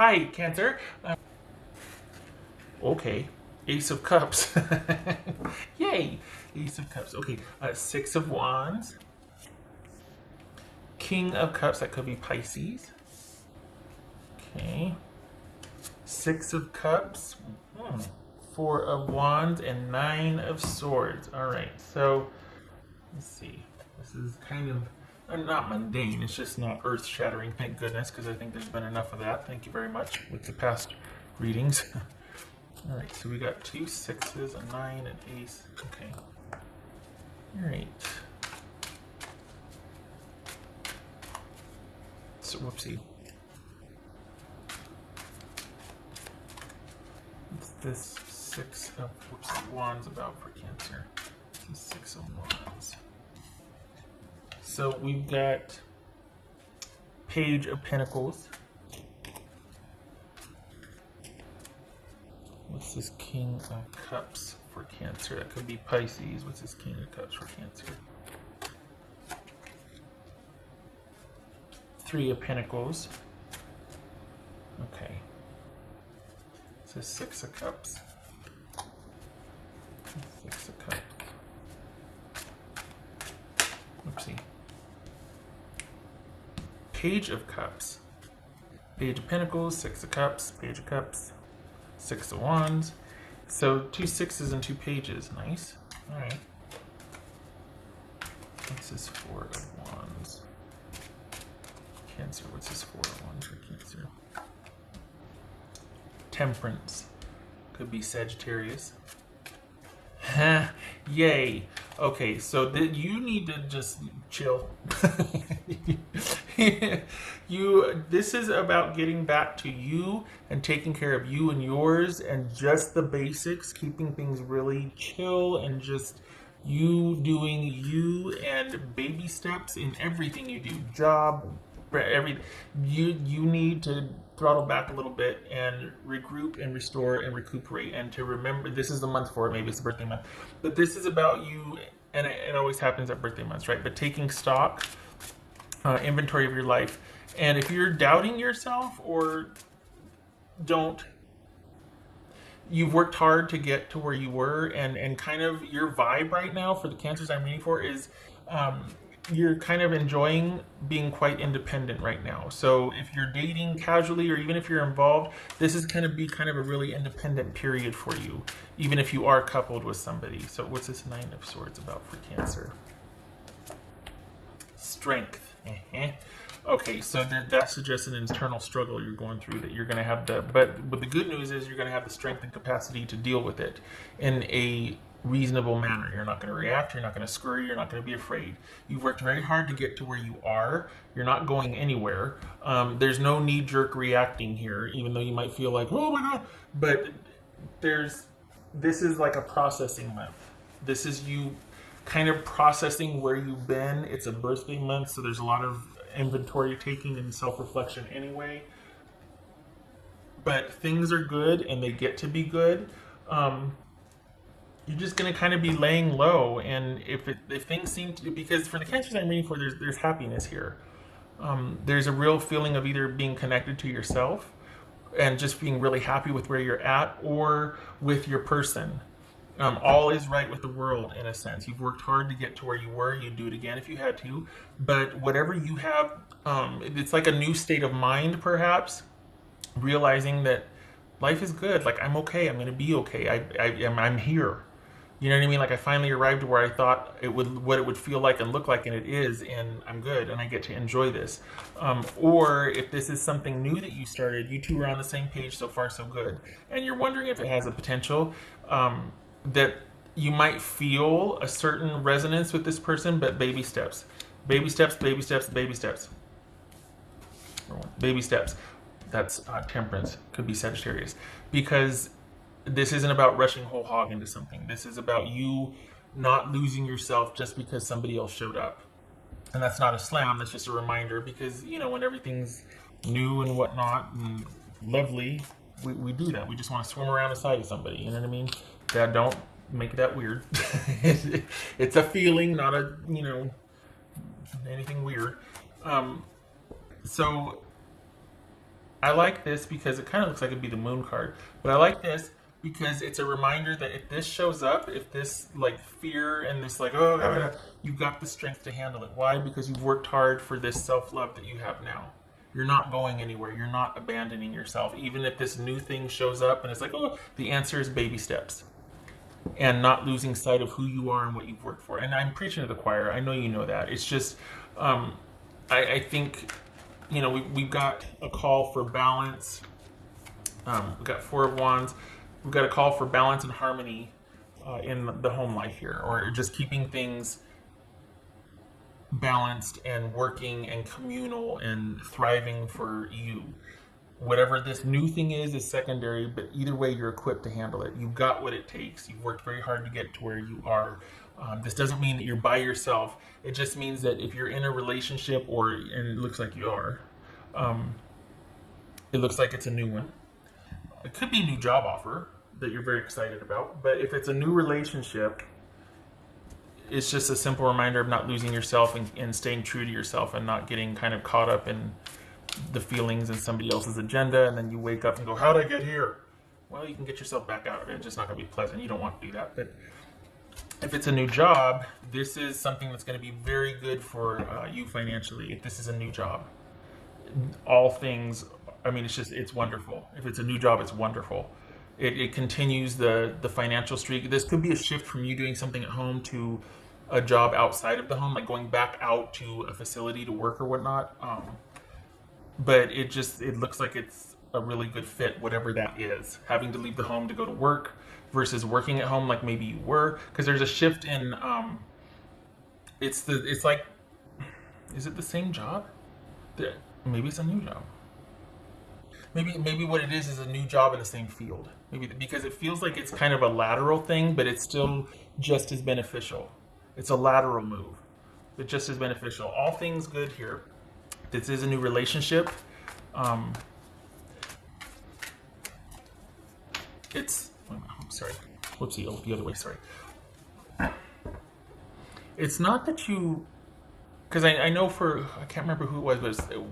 Hi, Cancer. Okay. Ace of Cups. Yay! Ace of Cups. Okay. Six of Wands. King of Cups. That could be Pisces. Okay. Six of Cups. Four of Wands and Nine of Swords. All right. So let's see. This is kind of not mundane. It's just not earth-shattering. Thank goodness, because I think there's been enough of that. Thank you very much with the past readings. All right. So we got two sixes, a nine, an ace. Okay. All right. So whoopsie. What's this six of wands about for Cancer? Six of Wands. So we've got Page of Pentacles. What's this King of Cups for Cancer? That could be Pisces. What's this King of Cups for Cancer? Three of Pentacles. Okay. So Six of Cups. Six of Cups. Oopsie. Page of Cups. Page of Pentacles, Six of Cups, Page of Cups, Six of Wands. So two sixes and two pages. Nice. Alright. What's this Four of Wands? Cancer. What's this Four of Wands for Cancer? Temperance. Could be Sagittarius. Yay. Okay, so you need to just chill. This is about getting back to you and taking care of you and yours and just the basics, keeping things really chill and just you doing you and baby steps in everything you do. Job, everything. You need to throttle back a little bit and regroup and restore and recuperate, and to remember this is the month for it. Maybe it's a birthday month, but this is about you, and it always happens at birthday months, right? But taking stock, inventory of your life, and if you're doubting yourself or you've worked hard to get to where you were, and kind of your vibe right now for the Cancers I'm reading for is you're kind of enjoying being quite independent right now. So if you're dating casually or even if you're involved, this is going to be kind of a really independent period for you, even if you are coupled with somebody. So what's this Nine of Swords about for Cancer? Strength. Okay, so that suggests an internal struggle you're going through that you're going to have to, but the good news is you're going to have the strength and capacity to deal with it in a reasonable manner. You're not going to react, you're not going to scurry, you're not going to be afraid. You've worked very hard to get to where you are. You're not going anywhere. There's no knee-jerk reacting here, even though you might feel like, oh my god, but this is like a processing month. This is you kind of processing where you've been. It's a birthday month, so there's a lot of inventory taking and self-reflection anyway. But things are good and they get to be good. You're just going to kind of be laying low, and if things seem to, because for the Cancers I'm reading for, there's happiness here. There's a real feeling of either being connected to yourself and just being really happy with where you're at, or with your person. All is right with the world, in a sense. You've worked hard to get to where you were. You'd do it again if you had to. But whatever you have, it's like a new state of mind, perhaps, realizing that life is good. Like, I'm okay. I'm going to be okay. I'm here. You know what I mean? Like, I finally arrived to where I thought what it would feel like and look like, and it is, and I'm good, and I get to enjoy this. Or if this is something new that you started, you two are on the same page, so far so good. And you're wondering if it has a potential that you might feel a certain resonance with this person, but baby steps. Baby steps, baby steps, baby steps. Baby steps. That's Temperance. Could be Sagittarius. Because this isn't about rushing whole hog into something. This is about you not losing yourself just because somebody else showed up. And that's not a slam, that's just a reminder, because, you know, when everything's new and whatnot and lovely, we do that. We just want to swim around inside of somebody, you know what I mean? That don't make that weird. It's a feeling, not a, you know, anything weird. So I like this because it kind of looks like it'd be the moon card, but I like this because it's a reminder that if this shows up, if this like fear and this like, oh, you've got the strength to handle it. Why? Because you've worked hard for this self-love that you have now. You're not going anywhere. You're not abandoning yourself. Even if this new thing shows up and it's like, oh, the answer is baby steps and not losing sight of who you are and what you've worked for. And I'm preaching to the choir. I know you know that. It's just, I think, you know, we've got a call for balance. We've got Four of Wands. We've got a call for balance and harmony in the home life here, or just keeping things balanced and working and communal and thriving for you. Whatever this new thing is secondary, but either way, you're equipped to handle it. You've got what it takes. You've worked very hard to get to where you are. This doesn't mean that you're by yourself. It just means that if you're in a relationship, and it looks like you are, it looks like it's a new one. It could be a new job offer that you're very excited about, but if it's a new relationship, it's just a simple reminder of not losing yourself and staying true to yourself and not getting kind of caught up in the feelings and somebody else's agenda, and then you wake up and go, how'd I get here? Well, you can get yourself back out of it. It's just not going to be pleasant. You don't want to do that. But if it's a new job, this is something that's going to be very good for you financially. If this is a new job, all things, I mean, it's wonderful. If it's a new job, it's wonderful. It continues the financial streak. This could be a shift from you doing something at home to a job outside of the home, like going back out to a facility to work or whatnot. But it looks like it's a really good fit, whatever that is. Having to leave the home to go to work versus working at home like maybe you were, because there's a shift in it's like, is it the same job? Maybe it's a new job. Maybe what it is a new job in the same field. Maybe because it feels like it's kind of a lateral thing, but it's still just as beneficial. It's a lateral move, but just as beneficial. All things good here. This is a new relationship. Sorry. Whoopsie, the other way, sorry. It's not that you, because I know I can't remember who it was, but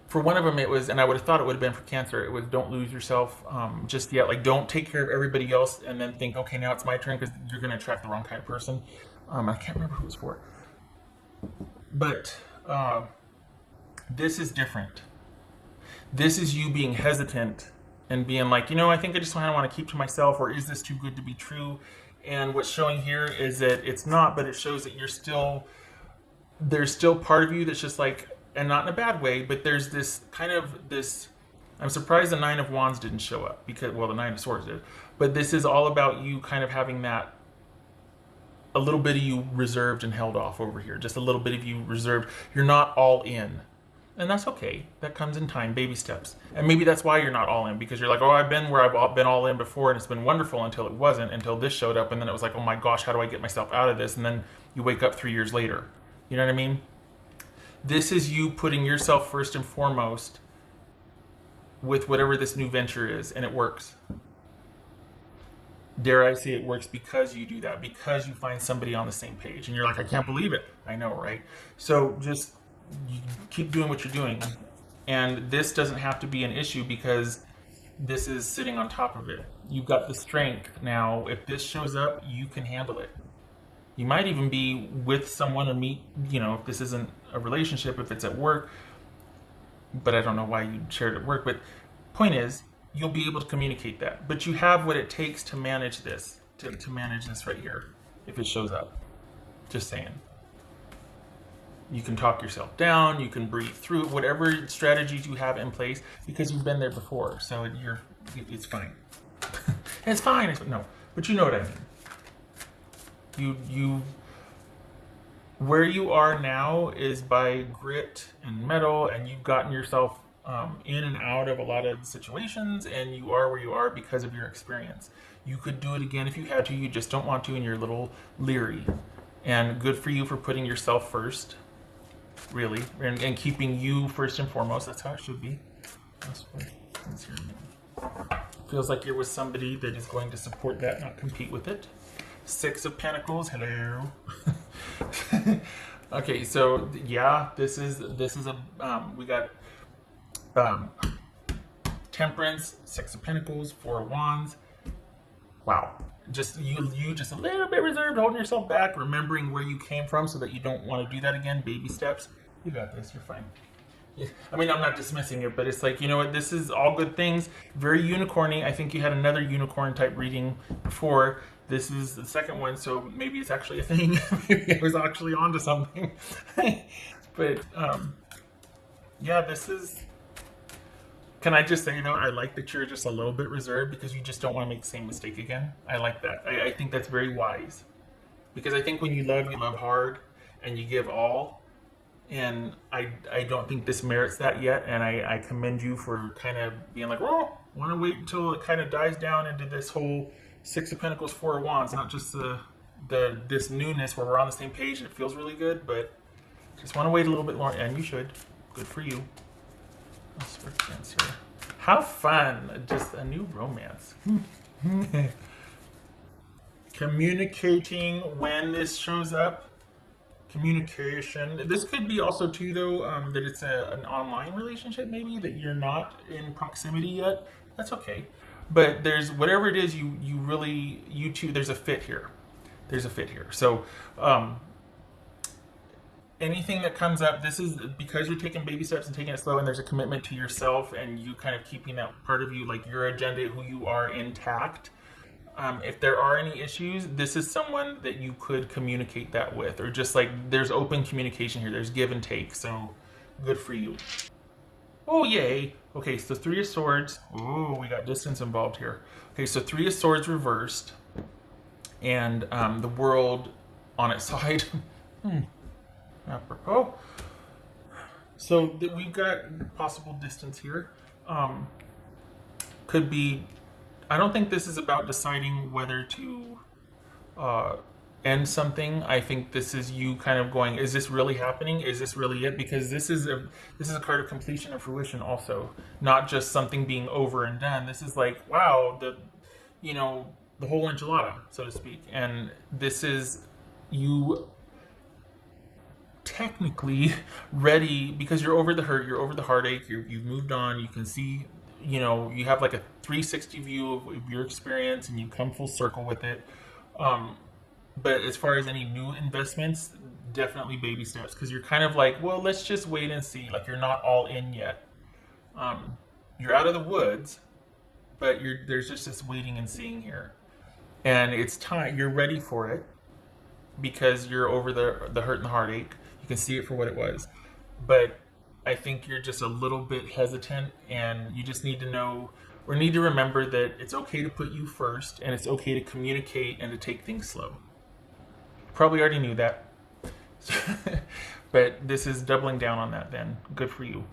for one of them it was, and I would have thought it would have been for Cancer, it was don't lose yourself just yet. Like, don't take care of everybody else and then think, okay, now it's my turn, because you're going to attract the wrong kind of person. I can't remember who it was for. But this is different. This is you being hesitant and being like, I think I just kind of want to keep to myself, or is this too good to be true? And what's showing here is that it's not, but it shows that there's still part of you that's just like, and not in a bad way, but there's this kind of this, I'm surprised the Nine of Wands didn't show up, because, well, the Nine of Swords did, but this is all about you kind of having that, a little bit of you reserved and held off over here, just a little bit of you reserved. You're not all in. And that's okay. That comes in time, baby steps. And maybe that's why you're not all in, because you're like, oh, I've been where I've been all in before, and it's been wonderful until it wasn't, until this showed up, and then it was like, oh my gosh, how do I get myself out of this? And then you wake up 3 years later. You know what I mean? This is you putting yourself first and foremost with whatever this new venture is, and it works. Dare I say it works because you do that, because you find somebody on the same page, and you're like, I can't believe it. I know, right? So just you keep doing what you're doing, and this doesn't have to be an issue because this is sitting on top of it. You've got the strength now. If this shows up, you can handle it. You might even be with someone or meet, if this isn't a relationship, if it's at work, but I don't know why you shared at work, but point is, you'll be able to communicate that. But you have what it takes to manage this, to manage this right here, if it shows up. Just saying. You can talk yourself down, you can breathe through it, whatever strategies you have in place, because you've been there before, so it's fine. It's fine, no, but you know what I mean. You where you are now is by grit and mettle, and you've gotten yourself in and out of a lot of situations, and you are where you are because of your experience. You could do it again if you had to, you just don't want to, and you're a little leery. And good for you for putting yourself first, really, and keeping you first and foremost. That's how it should be. Feels like you're with somebody that is going to support that, not compete with it. Six of Pentacles, hello. Okay, so yeah, this is a we got Temperance, Six of Pentacles, Four of Wands. Wow. Just you just a little bit reserved, holding yourself back, remembering where you came from so that you don't want to do that again. Baby steps. You got this. You're fine. Yeah. I mean, I'm not dismissing it, but it's like, you know what? This is all good things. Very unicorny. I think you had another unicorn type reading before. This is the second one, so maybe it's actually a thing. Maybe I was actually onto something. But yeah, this is... Can I just say, though, I like that you're just a little bit reserved because you just don't want to make the same mistake again. I like that. I think that's very wise. Because I think when you love hard and you give all. And I don't think this merits that yet. And I commend you for kind of being like, oh, want to wait until it kind of dies down into this whole Six of Pentacles, Four of Wands. Not just this newness where we're on the same page and it feels really good. But just want to wait a little bit more. And you should. Good for you. For Cancer. How fun. Just a new romance. Communicating when this shows up. Communication. This could be also too, though, that it's an online relationship, maybe, that you're not in proximity yet. That's okay. But there's whatever it is, you two, there's a fit here. There's a fit here. So, anything that comes up, this is because you're taking baby steps and taking it slow, and there's a commitment to yourself and you kind of keeping that part of you, like your agenda, who you are, intact. If there are any issues, this is someone that you could communicate that with, or just like there's open communication here. There's give and take. So good for you. Oh, yay. Okay, so Three of Swords. Oh, we got distance involved here. Okay, so Three of Swords reversed and the World on its side. Apropos. So we've got possible distance here. Could be... I don't think this is about deciding whether to end something. I think this is you kind of going, is this really happening? Is this really it? Because this is a card of completion and fruition also, not just something being over and done. This is like, wow, the whole enchilada, so to speak. And this is you technically ready because you're over the hurt, you're over the heartache, you've moved on, you can see, you have like a 360 view of your experience and you come full circle with it. But as far as any new investments, definitely baby steps, because you're kind of like, well, let's just wait and see. Like, you're not all in yet. You're out of the woods, but there's just this waiting and seeing here. And it's time, you're ready for it because you're over the hurt and the heartache. You can see it for what it was. But I think you're just a little bit hesitant, and you just need to know, or need to remember that it's okay to put you first, and it's okay to communicate and to take things slow. Probably already knew that. But this is doubling down on that then. Good for you.